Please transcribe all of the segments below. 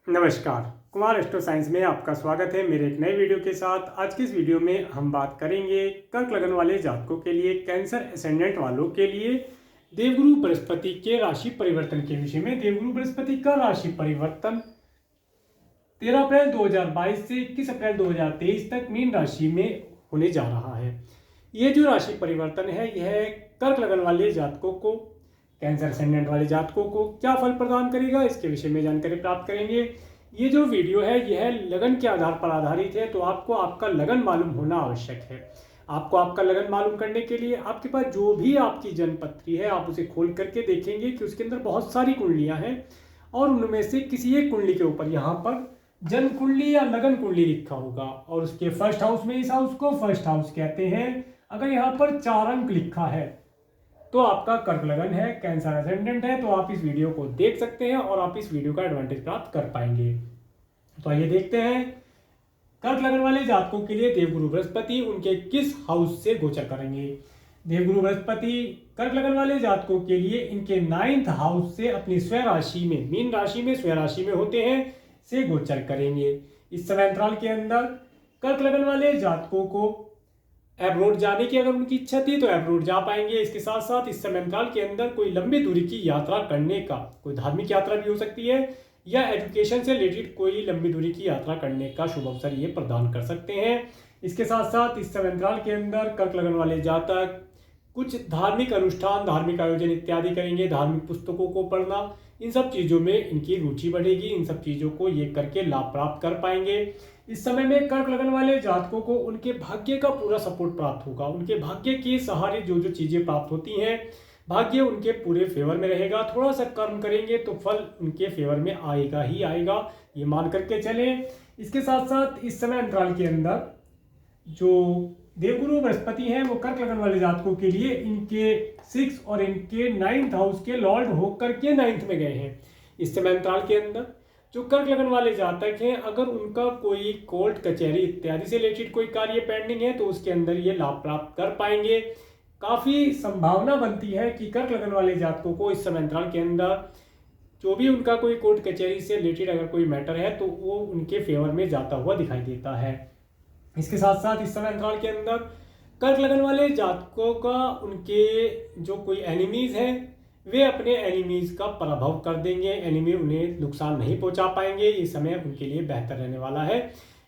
नमस्कार, Kumar astro science में आपका स्वागत है मेरे एक नए वीडियो के साथ। आज की इस वीडियो में हम बात करेंगे कर्क लगन वाले जातकों के लिए, कैंसर एसेंडेंट वालों के लिए देवगुरु बृहस्पति के राशि परिवर्तन के विषय में। देवगुरु बृहस्पति का राशि परिवर्तन 13 अप्रैल 2022 से 21 अप्रैल 2023 तक मीन राशि में होने जा रहा है। ये जो राशि परिवर्तन है यह कर्क लगन वाले जातकों को, कैंसर एसेंडेंट वाले जातकों को क्या फल प्रदान करेगा, इसके विषय में जानकारी प्राप्त करेंगे। ये जो वीडियो है यह लगन के आधार पर आधारित है, तो आपको आपका लगन मालूम होना आवश्यक है। आपको आपका लगन मालूम करने के लिए आपके पास जो भी आपकी जन्मपत्री है आप उसे खोल करके देखेंगे कि उसके अंदर बहुत सारी कुंडलियां हैं और उनमें से किसी एक कुंडली के ऊपर यहाँ पर जन्म कुंडली या लगन कुंडली लिखा होगा और उसके फर्स्ट हाउस में इस हाउस को फर्स्ट हाउस कहते हैं। अगर यहाँ पर 4 अंक लिखा है तो आपका कर्क लगन है, कैंसर एसेंडेंट है। तो आप इस वीडियो को देख सकते हैं और आप इस वीडियो का एडवांटेज प्राप्त कर पाएंगे। तो आइए देखते हैं कर्क लगन वाले जातकों के लिए देवगुरु बृहस्पति उनके किस हाउस से गोचर करेंगे। देवगुरु बृहस्पति कर्क लगन वाले जातकों के लिए इनके 9th हाउस से अपनी स्वयं राशि में, मीन राशि में, स्वयं राशि में होते हैं, से गोचर करेंगे। इस समय अंतराल के अंदर कर्क लगन वाले जातकों को एब्रोड जाने की अगर उनकी इच्छा थी तो एब्रोड जा पाएंगे। इसके साथ साथ इस समय अंतराल के अंदर कोई लंबी दूरी की यात्रा करने का, कोई धार्मिक यात्रा भी हो सकती है या एजुकेशन से रिलेटेड कोई लंबी दूरी की यात्रा करने का शुभ अवसर ये प्रदान कर सकते हैं। इसके साथ साथ इस समय अंतराल के अंदर कर्क लगन वाले जातक कुछ धार्मिक अनुष्ठान, धार्मिक आयोजन इत्यादि करेंगे। धार्मिक पुस्तकों को पढ़ना, इन सब चीज़ों में इनकी रुचि बढ़ेगी। इन सब चीज़ों को ये करके लाभ प्राप्त कर पाएंगे। इस समय में कर्क लगन वाले जातकों को उनके भाग्य का पूरा सपोर्ट प्राप्त होगा। उनके भाग्य के सहारे जो जो चीज़ें प्राप्त होती हैं, भाग्य उनके पूरे फेवर में रहेगा। थोड़ा सा कर्म करेंगे तो फल उनके फेवर में आएगा ही आएगा, ये मान करके चलें। इसके साथ साथ इस समय अंतराल के अंदर जो देवगुरु बृहस्पति हैं वो कर्क लगन वाले जातकों के लिए इनके 6 और इनके 9th हाउस के लॉर्ड होकर के 9th में गए हैं। इस समय अंतराल के अंदर जो कर्क लगन वाले जातक हैं, अगर उनका कोई कोर्ट कचहरी इत्यादि से रिलेटेड कोई कार्य पेंडिंग है तो उसके अंदर ये लाभ प्राप्त कर पाएंगे। काफ़ी संभावना बनती है कि कर्क लगन वाले जातकों को इस समय अंतराल के अंदर जो भी उनका कोई कोर्ट कचहरी से रिलेटेड अगर कोई मैटर है तो वो उनके फेवर में जाता हुआ दिखाई देता है। इसके साथ साथ इस समय अंतराल के अंदर कर्क लगन वाले जातकों का उनके जो कोई एनिमीज हैं वे अपने एनिमीज का पराभव कर देंगे। एनिमी उन्हें नुकसान नहीं पहुंचा पाएंगे। ये समय उनके लिए बेहतर रहने वाला है।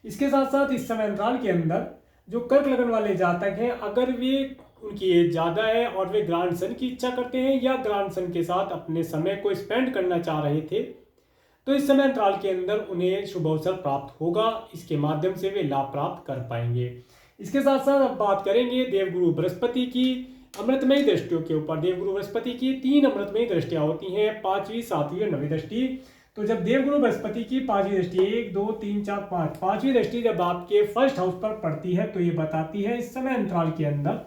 इसके साथ साथ इस समय अंतराल के अंदर जो कर्क लगन वाले जातक हैं, अगर वे उनकी एज ज़्यादा है और वे ग्रैंडसन की इच्छा करते हैं या ग्रैंडसन के साथ अपने समय को स्पेंड करना चाह रहे थे तो इस समय अंतराल के अंदर उन्हें शुभ अवसर प्राप्त होगा। इसके माध्यम से वे लाभ प्राप्त कर पाएंगे। इसके साथ साथ अब बात करेंगे देवगुरु बृहस्पति की अमृतमयी दृष्टियों के ऊपर। देवगुरु बृहस्पति की 3 अमृतमयी दृष्टियां होती हैं, 5वीं, 7वीं और 9वीं दृष्टि। तो जब देवगुरु बृहस्पति की 5वीं दृष्टि, 1, 2, 3, 4, 5, 5वीं दृष्टि जब आपके फर्स्ट हाउस पर पड़ती है तो ये बताती है इस समय अंतराल के अंदर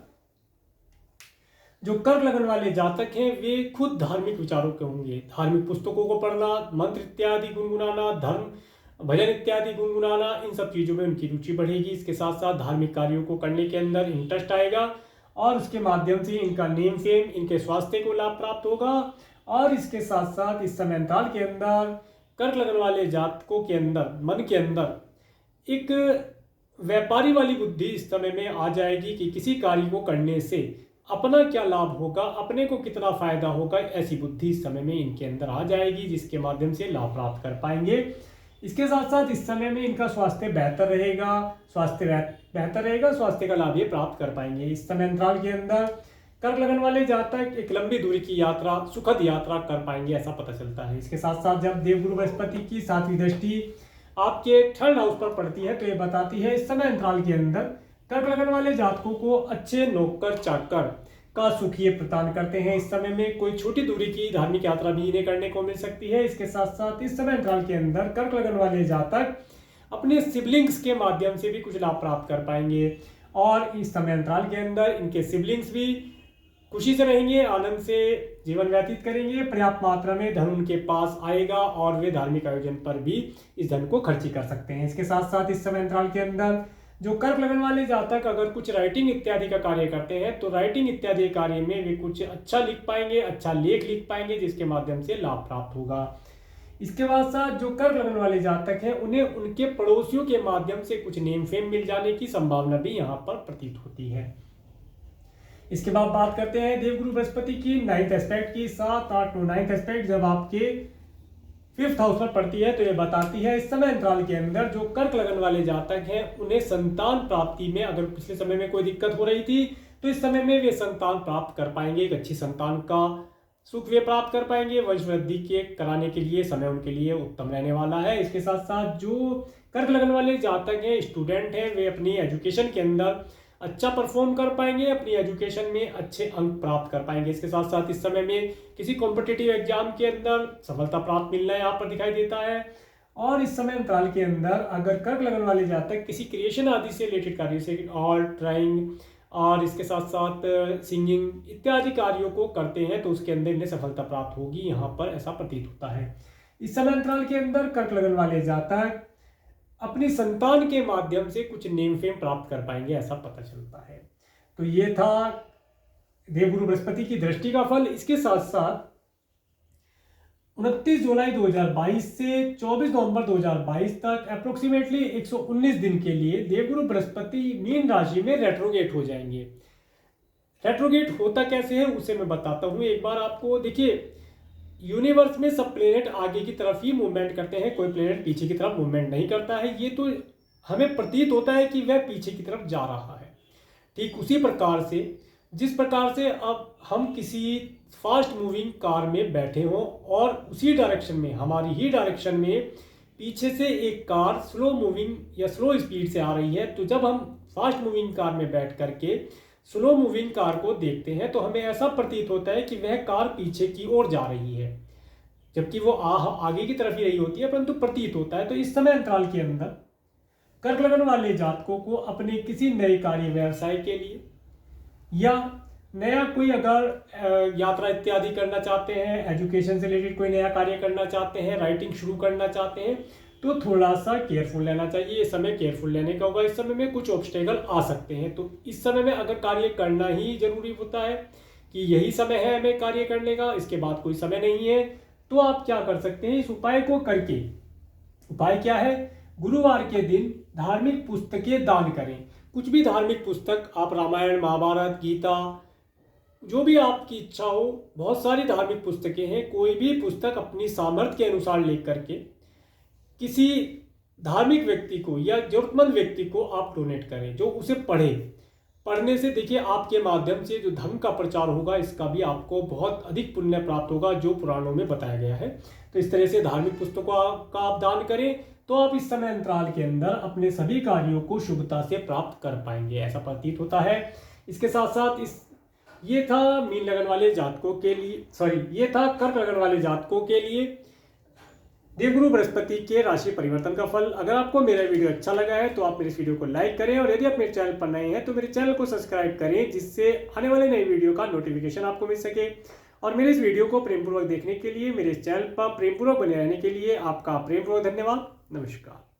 जो कर्क लगन वाले जातक हैं वे खुद धार्मिक विचारों के होंगे। धार्मिक पुस्तकों को पढ़ना, मंत्र इत्यादि गुनगुनाना, धर्म भजन इत्यादि गुनगुनाना, इन सब चीज़ों में उनकी रुचि बढ़ेगी। इसके साथ साथ धार्मिक कार्यों को करने के अंदर इंटरेस्ट आएगा और उसके माध्यम से इनका नेम फेम, इनके स्वास्थ्य को लाभ प्राप्त होगा। और इसके साथ साथ इस समय अंतराल के अंदर कर्क लगन वाले जातकों के अंदर, मन के अंदर एक व्यापारी वाली बुद्धि इस समय में आ जाएगी कि किसी कार्य को करने से अपना क्या लाभ होगा, अपने को कितना फायदा होगा, ऐसी बुद्धि इस समय में इनके अंदर आ जाएगी, जिसके माध्यम से लाभ प्राप्त कर पाएंगे। इसके साथ साथ इस समय में इनका स्वास्थ्य बेहतर रहेगा, स्वास्थ्य का लाभ ये प्राप्त कर पाएंगे। इस समय अंतराल के अंदर कर्क लगन वाले जातक एक लंबी दूरी की यात्रा, सुखद यात्रा कर पाएंगे, ऐसा पता चलता है। इसके साथ साथ जब देवगुरु बृहस्पति की 7वीं दृष्टि आपके 3rd हाउस पर पड़ती है तो ये बताती है इस समय अंतराल के अंदर कर्क लगन वाले जातकों को अच्छे नौकर चाकर का सुख ये प्रदान करते हैं। इस समय में कोई छोटी दूरी की धार्मिक यात्रा भी इन्हें करने को मिल सकती है। इसके साथ साथ इस समय अंतराल के अंदर कर्क लगन वाले जातक अपने सिबलिंग्स के माध्यम से भी कुछ लाभ प्राप्त कर पाएंगे और इस समय अंतराल के अंदर इनके सिबलिंग्स भी खुशी से रहेंगे, आनंद से जीवन व्यतीत करेंगे। पर्याप्त मात्रा में धन उनके पास आएगा और वे धार्मिक आयोजन पर भी इस धन को खर्ची कर सकते हैं। इसके साथ साथ इस समय अंतराल के अंदर जो कर्क लगन वाले जातक अगर कुछ राइटिंग इत्यादि का कार्य करते हैं तो राइटिंग इत्यादि कार्य में वे कुछ अच्छा लिख पाएंगे, अच्छा लेख लिख पाएंगे, जिसके माध्यम से लाभ प्राप्त होगा। इसके बाद साथ जो कर्क लगन वाले जातक हैं उन्हें उनके पड़ोसियों के माध्यम से कुछ नेम फेम मिल जाने की संभावना भी यहाँ पर प्रतीत होती है। इसके बाद बात करते हैं देवगुरु बृहस्पति की 9th एस्पेक्ट की। 7, 8, 9 9th एस्पेक्ट जब आपके 5th हाउस पर पड़ती है तो ये बताती है इस समय अंतराल के अंदर जो कर्क लगन वाले जातक हैं उन्हें संतान प्राप्ति में, अगर पिछले समय में कोई दिक्कत हो रही थी तो इस समय में वे संतान प्राप्त कर पाएंगे। एक अच्छी संतान का सुख वे प्राप्त कर पाएंगे। वंश वृद्धि के कराने के लिए समय उनके लिए उत्तम रहने वाला है। इसके साथ साथ जो कर्क लगन वाले जातक हैं, स्टूडेंट हैं, वे अपनी एजुकेशन के अंदर अच्छा परफॉर्म कर पाएंगे, अपनी एजुकेशन में अच्छे अंक प्राप्त कर पाएंगे। इसके साथ साथ इस समय में किसी कॉम्पिटिटिव एग्जाम के अंदर सफलता प्राप्त मिलना यहाँ पर दिखाई देता है। और इस समय अंतराल के अंदर अगर कर्क लगन वाले जातक किसी क्रिएशन आदि से रिलेटेड कार्य से आर्ट, ड्राइंग और इसके साथ साथ सिंगिंग इत्यादि कार्यों को करते हैं तो उसके अंदर इन्हें सफलता प्राप्त होगी, यहाँ पर ऐसा प्रतीत होता है। इस समय अंतराल के अंदर कर्क लगन वाले जातक अपनी संतान के माध्यम से कुछ नेम फेम प्राप्त कर पाएंगे, ऐसा पता चलता है। तो ये था देवगुरु बृहस्पति की दृष्टि का फल। इसके साथ साथ 29 जुलाई 2022 से 24 नवंबर 2022 तक अप्रोक्सीमेटली 119 दिन के लिए देवगुरु बृहस्पति मीन राशि में रेट्रोगेट हो जाएंगे। रेट्रोगेट होता कैसे है उसे मैं बताता हूं एक बार आपको। देखिए, यूनिवर्स में सब प्लेनेट आगे की तरफ ही मूवमेंट करते हैं, कोई प्लेनेट पीछे की तरफ मूवमेंट नहीं करता है। ये तो हमें प्रतीत होता है कि वह पीछे की तरफ जा रहा है। ठीक उसी प्रकार से जिस प्रकार से अब हम किसी फास्ट मूविंग कार में बैठे हों और उसी डायरेक्शन में, हमारी ही डायरेक्शन में पीछे से एक कार स्लो मूविंग या स्लो स्पीड से आ रही है, तो जब हम फास्ट मूविंग कार में बैठ करके स्लो मूविंग कार को देखते हैं तो हमें ऐसा प्रतीत होता है कि वह कार पीछे की ओर जा रही है, जबकि वो आगे की तरफ ही रही होती है, परंतु प्रतीत होता है। तो इस समय अंतराल के अंदर कर्क लगन वाले जातकों को अपने किसी नए कार्य व्यवसाय के लिए या नया कोई अगर यात्रा इत्यादि करना चाहते हैं, एजुकेशन से रिलेटेड कोई नया कार्य करना चाहते हैं, राइटिंग शुरू करना चाहते हैं, तो थोड़ा सा केयरफुल रहना चाहिए। ये समय केयरफुल रहने का होगा। इस समय में कुछ ऑब्स्टेकल आ सकते हैं, तो इस समय में अगर कार्य करना ही जरूरी होता है कि यही समय है हमें कार्य करने का, इसके बाद कोई समय नहीं है, तो आप क्या कर सकते हैं इस उपाय को करके। उपाय क्या है? गुरुवार के दिन धार्मिक पुस्तकें दान करें। कुछ भी धार्मिक पुस्तक, आप रामायण, महाभारत, गीता, जो भी आपकी इच्छा हो, बहुत सारी धार्मिक पुस्तकें हैं, कोई भी पुस्तक अपनी सामर्थ्य के अनुसार लेकर के किसी धार्मिक व्यक्ति को या जरूरतमंद व्यक्ति को आप डोनेट करें, जो उसे पढ़े। पढ़ने से देखिए आपके माध्यम से जो धर्म का प्रचार होगा इसका भी आपको बहुत अधिक पुण्य प्राप्त होगा, जो पुराणों में बताया गया है। तो इस तरह से धार्मिक पुस्तकों का आप दान करें तो आप इस समय अंतराल के अंदर अपने सभी कार्यों को शुभता से प्राप्त कर पाएंगे, ऐसा प्रतीत होता है। इसके साथ साथ ये था मीन लगन वाले जातकों के लिए, ये था कर्क लगन वाले जातकों के लिए देवगुरु बृहस्पति के राशि परिवर्तन का फल। अगर आपको मेरा वीडियो अच्छा लगा है तो आप मेरे इस वीडियो को लाइक करें, और यदि आप मेरे चैनल पर नए हैं तो मेरे चैनल को सब्सक्राइब करें, जिससे आने वाले नए वीडियो का नोटिफिकेशन आपको मिल सके। और मेरे इस वीडियो को प्रेमपूर्वक देखने के लिए, मेरे इस चैनल पर प्रेमपूर्वक बने रहने के लिए आपका प्रेमपूर्वक धन्यवाद। नमस्कार।